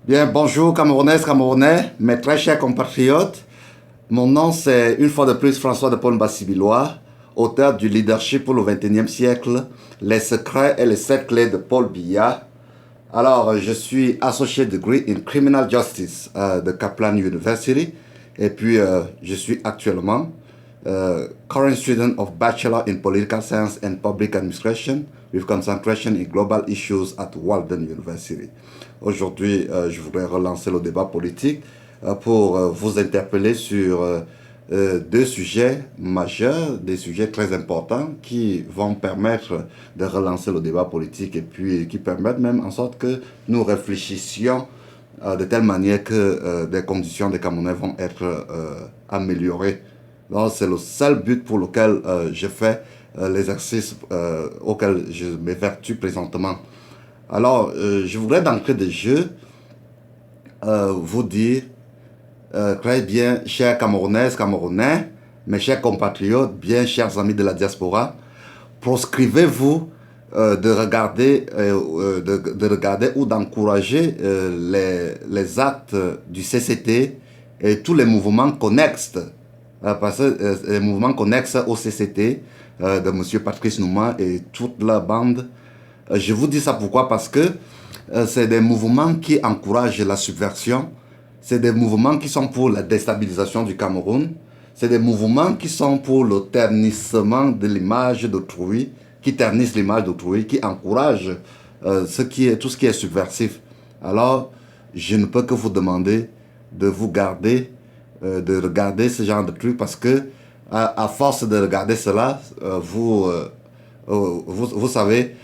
Bien, bonjour Camerounaises, Camerounais, mes très chers compatriotes. Mon nom c'est une fois de plus François de Paul Bassibilois, auteur du Leadership pour le XXIe siècle, les secrets et les 7 clés de Paul Biya. Alors, je suis Associate Degree in Criminal Justice de Kaplan University et puis je suis actuellement current student of Bachelor in Political Science and Public Administration with concentration in Global Issues at Walden University. Aujourd'hui, je voudrais relancer le débat politique pour vous interpeller sur deux sujets majeurs, des sujets très importants qui vont permettre de relancer le débat politique et puis qui permettent même en sorte que nous réfléchissions de telle manière que les conditions des Camerounais vont être améliorées. Donc c'est le seul but pour lequel je fais l'exercice auquel je m'évertue présentement. Alors, je voudrais d'entrée de jeu vous dire très bien, chers Camerounaises, Camerounais, mes chers compatriotes, bien chers amis de la diaspora, proscrivez-vous de regarder ou d'encourager les actes du CCT et tous les mouvements connexes, parce que les mouvements connexes au CCT de M. Patrice Nouma et toute la bande. Je vous dis ça pourquoi? Parce que c'est des mouvements qui encouragent la subversion, c'est des mouvements qui sont pour la déstabilisation du Cameroun, c'est des mouvements qui sont pour le ternissement de l'image d'autrui, qui ternissent l'image d'autrui, qui encouragent tout ce qui est subversif. Alors, je ne peux que vous demander de vous garder, de regarder ce genre de trucs parce que à force de regarder cela, vous savez,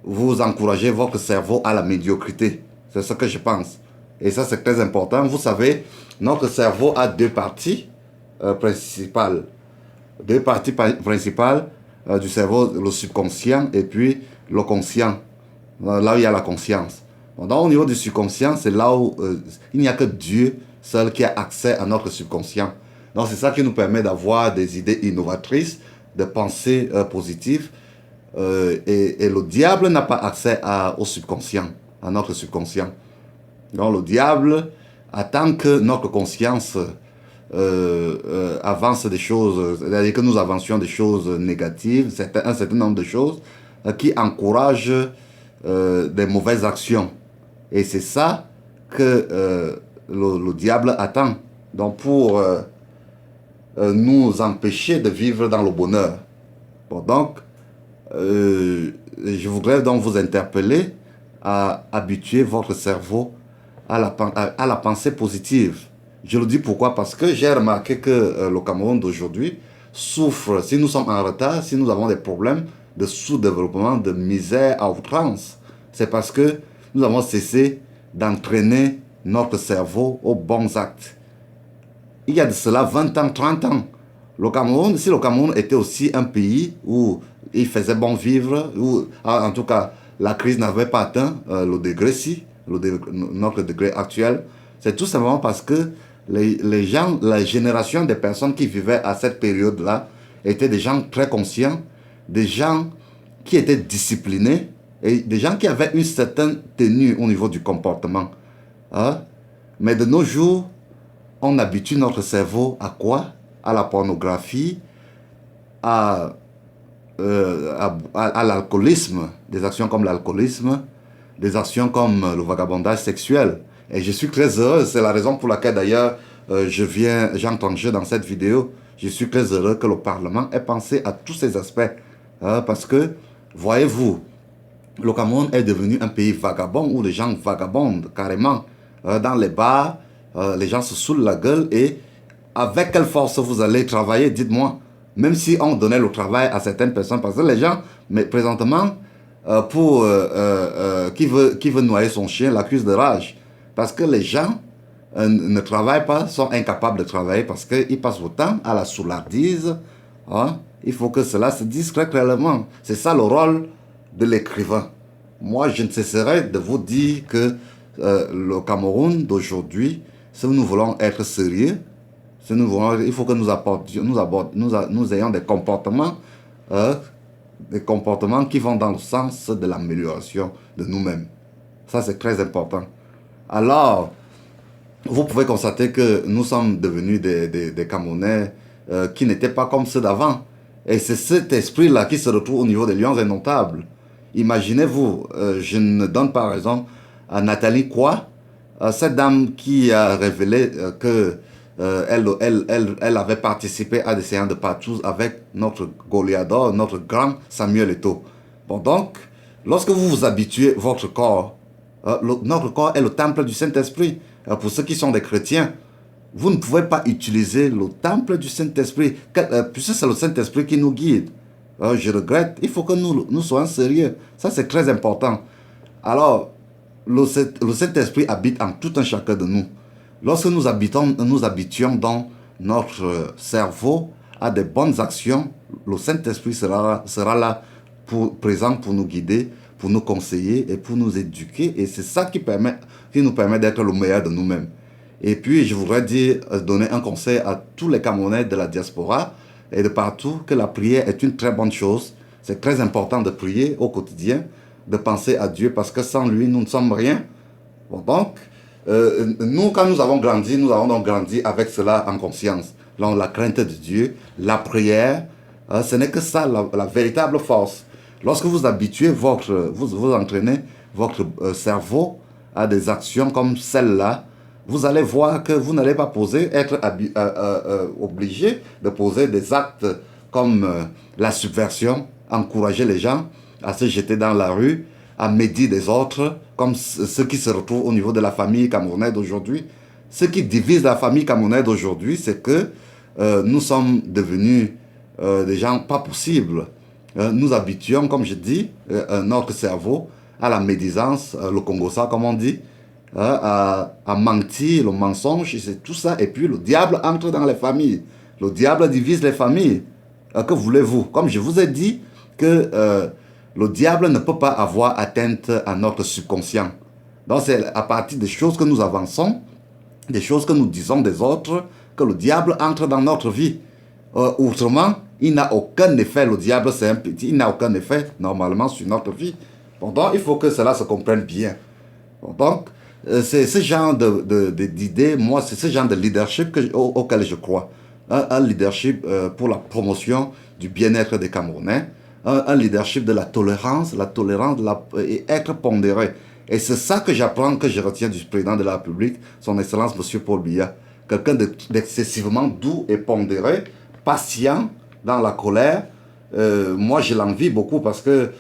vous encouragez votre cerveau à la médiocrité. C'est ce que je pense. Et ça, c'est très important. Vous savez, notre cerveau a deux parties principales. Deux parties principales du cerveau, le subconscient et puis le conscient. Là où il y a la conscience. Donc, au niveau du subconscient, c'est là où il n'y a que Dieu seul qui a accès à notre subconscient. Donc, c'est ça qui nous permet d'avoir des idées innovatrices, de pensées positives. Et le diable n'a pas accès au subconscient, à notre subconscient. Donc le diable attend que notre conscience avance des choses, c'est-à-dire que nous avancions des choses négatives, un certain nombre de choses qui encouragent des mauvaises actions. Et c'est ça que le diable attend. Donc pour nous empêcher de vivre dans le bonheur. Bon, donc, je voudrais donc vous interpeller à habituer votre cerveau à la pensée positive. Je le dis pourquoi? Parce que j'ai remarqué que le Cameroun d'aujourd'hui souffre, si nous sommes en retard, si nous avons des problèmes de sous-développement, de misère à outrance, c'est parce que nous avons cessé d'entraîner notre cerveau aux bons actes. Il y a de cela 20 ans, 30 ans, le Cameroun, si le Cameroun était aussi un pays où il faisait bon vivre, où en tout cas la crise n'avait pas atteint le degré-ci, notre degré actuel, c'est tout simplement parce que les gens, la génération des personnes qui vivaient à cette période-là étaient des gens très conscients, des gens qui étaient disciplinés et des gens qui avaient une certaine tenue au niveau du comportement. Hein? Mais de nos jours, on habitue notre cerveau à quoi? À la pornographie, à l'alcoolisme, des actions comme l'alcoolisme, des actions comme le vagabondage sexuel. Et je suis très heureux, c'est la raison pour laquelle d'ailleurs j'entre en jeu dans cette vidéo. Je suis très heureux que le Parlement ait pensé à tous ces aspects. Parce que, voyez-vous, le Cameroun est devenu un pays vagabond où les gens vagabondent carrément. Dans les bars, les gens se saoulent la gueule et avec quelle force vous allez travailler, dites-moi. Même si on donnait le travail à certaines personnes, parce que les gens, mais présentement, qui veut noyer son chien, l'accuse de rage. Parce que les gens ne travaillent pas, sont incapables de travailler parce qu'ils passent le temps à la soulardise. Hein? Il faut que cela se dise très clairement. C'est ça le rôle de l'écrivain. Moi, je ne cesserai de vous dire que le Cameroun d'aujourd'hui, si nous voulons être sérieux, si nous voulons, il faut que nous ayons des comportements qui vont dans le sens de l'amélioration de nous-mêmes. Ça, c'est très important. Alors, vous pouvez constater que nous sommes devenus des Camerounais qui n'étaient pas comme ceux d'avant. Et c'est cet esprit-là qui se retrouve au niveau des Lions indomptables. Imaginez-vous, je ne donne pas raison à Nathalie Kwa, cette dame qui a révélé que elle avait participé à des séances de partous avec notre Goliador, notre grand Samuel Eto'o. Bon, donc, lorsque vous vous habituez votre corps, notre corps est le temple du Saint-Esprit. Pour ceux qui sont des chrétiens, vous ne pouvez pas utiliser le temple du Saint-Esprit, puisque c'est le Saint-Esprit qui nous guide. Je regrette, il faut que nous soyons sérieux. Ça, c'est très important. Alors, le Saint-Esprit habite en tout un chacun de nous. Lorsque nous habitions dans notre cerveau à des bonnes actions, le Saint-Esprit sera là présent pour nous guider, pour nous conseiller et pour nous éduquer. Et c'est ça qui nous permet d'être le meilleur de nous-mêmes. Et puis, je voudrais donner un conseil à tous les Camerounais de la diaspora et de partout, que la prière est une très bonne chose. C'est très important de prier au quotidien, de penser à Dieu, parce que sans lui, nous ne sommes rien. Bon, donc, nous, quand nous avons donc grandi avec cela en conscience. Donc, la crainte de Dieu, la prière, ce n'est que ça, la véritable force. Lorsque vous habituez vous entraînez votre cerveau à des actions comme celle-là, vous allez voir que vous n'allez pas être obligé de poser des actes comme la subversion, encourager les gens à se jeter dans la rue, à médire des autres, comme ceux qui se retrouvent au niveau de la famille camerounaise d'aujourd'hui. Ce qui divise la famille camerounaise d'aujourd'hui, c'est que nous sommes devenus des gens pas possibles. Nous habituons, comme je dis, notre cerveau à la médisance, le Congo-ça, comme on dit, à mentir, le mensonge, c'est tout ça. Et puis le diable entre dans les familles. Le diable divise les familles. Que voulez-vous? Comme je vous ai dit, que le diable ne peut pas avoir atteinte à notre subconscient. Donc c'est à partir des choses que nous avançons, des choses que nous disons des autres, que le diable entre dans notre vie. Autrement, il n'a aucun effet. Le diable, c'est un petit, il n'a aucun effet normalement sur notre vie. Bon, donc, il faut que cela se comprenne bien. Bon, donc, c'est ce genre d'idées, moi, c'est ce genre de leadership auquel je crois. Un leadership pour la promotion du bien-être des Camerounais, un leadership de la tolérance et être pondéré. Et c'est ça que j'apprends, que je retiens du président de la République, son Excellence M. Paul Biya. Quelqu'un d'excessivement doux et pondéré, patient dans la colère. Moi, je l'envie beaucoup parce que,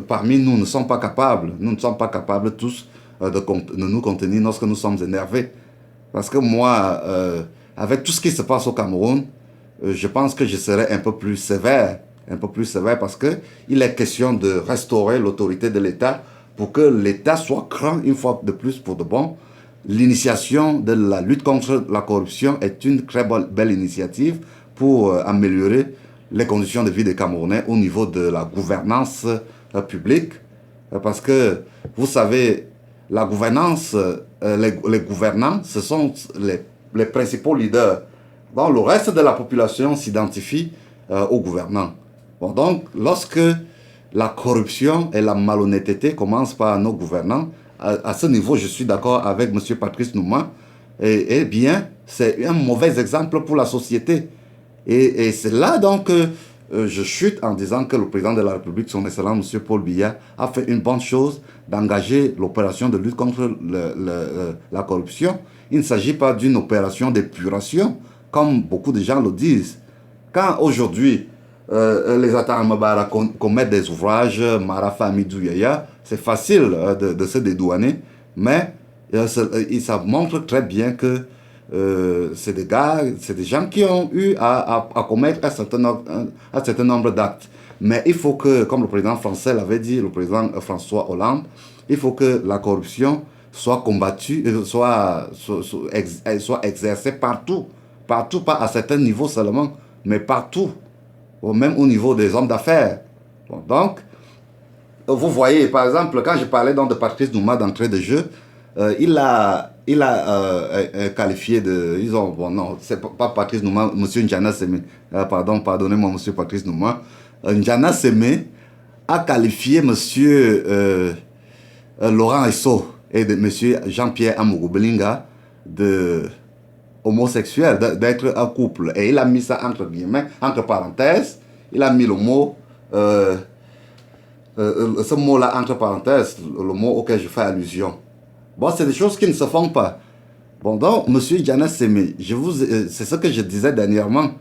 parmi nous, nous ne sommes pas capables tous de nous contenir lorsque nous sommes énervés. Parce que moi, avec tout ce qui se passe au Cameroun, je pense que je serai un peu plus sévère parce qu'il est question de restaurer l'autorité de l'État pour que l'État soit grand une fois de plus pour de bon. L'initiation de la lutte contre la corruption est une très belle initiative pour améliorer les conditions de vie des Camerounais au niveau de la gouvernance publique. Parce que, vous savez, la gouvernance, les gouvernants, ce sont les principaux leaders. Bon, le reste de la population s'identifie aux gouvernants. Bon, donc, lorsque la corruption et la malhonnêteté commencent par nos gouvernants, à ce niveau, je suis d'accord avec M. Patrice Nouma, eh bien, c'est un mauvais exemple pour la société. Et c'est là donc que je chute en disant que le président de la République, son Excellence M. Paul Biya, a fait une bonne chose d'engager l'opération de lutte contre la corruption. Il ne s'agit pas d'une opération d'épuration, comme beaucoup de gens le disent. Quand aujourd'hui, les Atamabara commettent des ouvrages, Marafa Amidou Yaya, c'est facile de se dédouaner, mais ça montre très bien que c'est des gens qui ont eu à commettre un certain nombre d'actes. Mais il faut que, comme le président français l'avait dit, le président François Hollande, il faut que la corruption soit combattue, soit exercée partout, pas à certains niveaux seulement, mais partout, même au niveau des hommes d'affaires. Bon, donc, vous voyez, par exemple, quand je parlais donc de Patrice Nouma d'entrée de jeu, il a qualifié de... Bon, non, c'est pas Patrice Nouma, M. N'Djana Semé. Pardonnez-moi, M. Patrice Nouma. N'Djana Semé a qualifié M. Laurent Esso et de M. Jean-Pierre Amourou Belinga de homosexuel, d'être un couple. Et il a mis ça entre guillemets, entre parenthèses, il a mis le mot, ce mot-là entre parenthèses, le mot auquel je fais allusion. Bon, c'est des choses qui ne se font pas. Bon, donc, M. Diana Sémé, c'est ce que je disais dernièrement.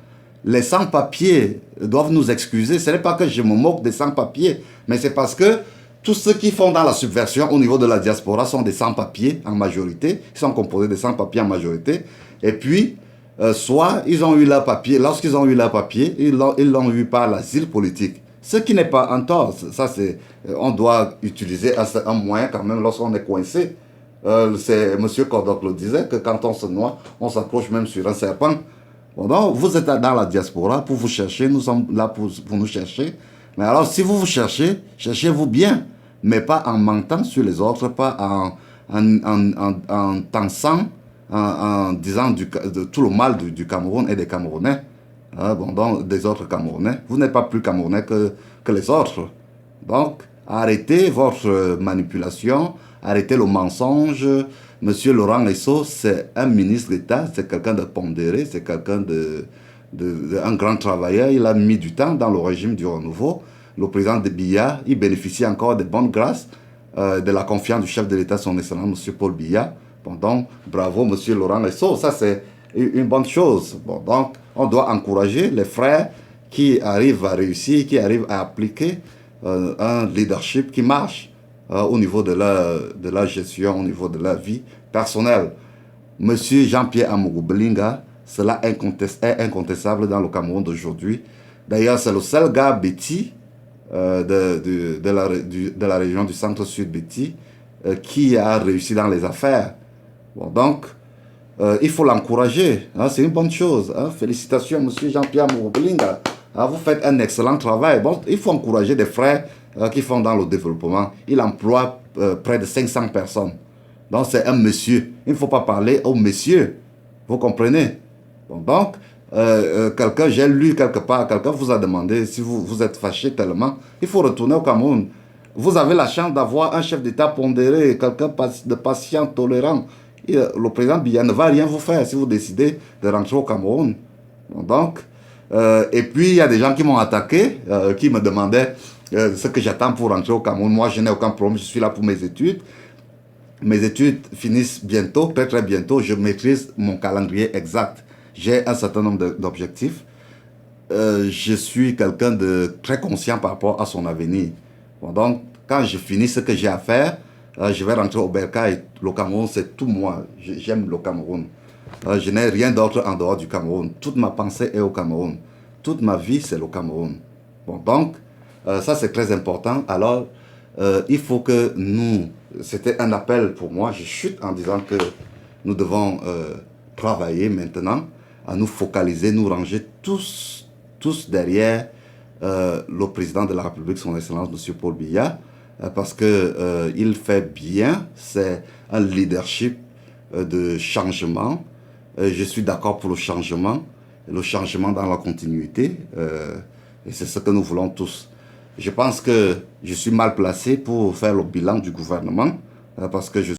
Les sans-papiers doivent nous excuser. Ce n'est pas que je me moque des sans-papiers, mais c'est parce que tous ceux qui font dans la subversion au niveau de la diaspora sont des sans-papiers en majorité. Ils sont composés de sans-papiers en majorité. Et puis, soit ils ont eu leur papier, lorsqu'ils ont eu leur papier, ils l'ont eu par l'asile politique. Ce qui n'est pas un tort. Ça, on doit utiliser un moyen quand même lorsqu'on est coincé. C'est M. Kodok le disait que quand on se noie, on s'accroche même sur un serpent. Bon, donc, vous êtes dans la diaspora pour vous chercher, nous sommes là pour nous chercher. Mais alors, si vous vous cherchez, cherchez-vous bien, mais pas en mentant sur les autres, pas en tensant, en disant de tout le mal du Cameroun et des Camerounais, bon, donc des autres Camerounais. Vous n'êtes pas plus Camerounais que les autres. Donc, arrêtez votre manipulation, arrêtez le mensonge. Monsieur Laurent Esso, c'est un ministre d'État, c'est quelqu'un de pondéré, c'est quelqu'un un grand travailleur. Il a mis du temps dans le régime du renouveau. Le président de Biya, il bénéficie encore de bonnes grâces, de la confiance du chef de l'État, son excellence, monsieur Paul Biya. Bon, donc, bravo, monsieur Laurent Esso, ça c'est une bonne chose. Bon, donc, on doit encourager les frères qui arrivent à réussir, qui arrivent à appliquer un leadership qui marche au niveau de la gestion, au niveau de la vie personnelle. Monsieur Jean-Pierre Amourou Belinga, cela est incontestable dans le Cameroun d'aujourd'hui. D'ailleurs, c'est le seul gars Betty de la région du centre-sud Betty qui a réussi dans les affaires. Bon, donc, il faut l'encourager. Hein, c'est une bonne chose. Hein. Félicitations, monsieur Jean-Pierre Amourou Belinga. Hein, vous faites un excellent travail. Bon, il faut encourager des frères qui font dans le développement. Il emploie près de 500 personnes. Donc, c'est un monsieur. Il ne faut pas parler au monsieur. Vous comprenez? Bon, donc, j'ai lu quelque part, quelqu'un vous a demandé si vous êtes fâché tellement, il faut retourner au Cameroun. Vous avez la chance d'avoir un chef d'État pondéré, quelqu'un de patient, tolérant. Le président Biya ne va rien vous faire si vous décidez de rentrer au Cameroun. Bon, donc, et puis, il y a des gens qui m'ont attaqué, qui me demandaient ce que j'attends pour rentrer au Cameroun. Moi, je n'ai aucun problème, je suis là pour mes études. Mes études finissent bientôt, très très bientôt. Je maîtrise mon calendrier exact. J'ai un certain nombre d'objectifs. Je suis quelqu'un de très conscient par rapport à son avenir. Bon, donc, quand je finis ce que j'ai à faire, je vais rentrer au Bercail. Le Cameroun, c'est tout moi. J'aime le Cameroun. Je n'ai rien d'autre en dehors du Cameroun. Toute ma pensée est au Cameroun. Toute ma vie, c'est le Cameroun. Bon, donc, ça c'est très important. Alors, il faut que nous... C'était un appel pour moi. Je chute en disant que nous devons travailler maintenant à nous focaliser, nous ranger tous derrière le président de la République, son Excellence, M. Paul Biya, parce qu'il fait bien. C'est un leadership de changement. Je suis d'accord pour le changement dans la continuité, et c'est ce que nous voulons tous. Je pense que je suis mal placé pour faire le bilan du gouvernement, parce que je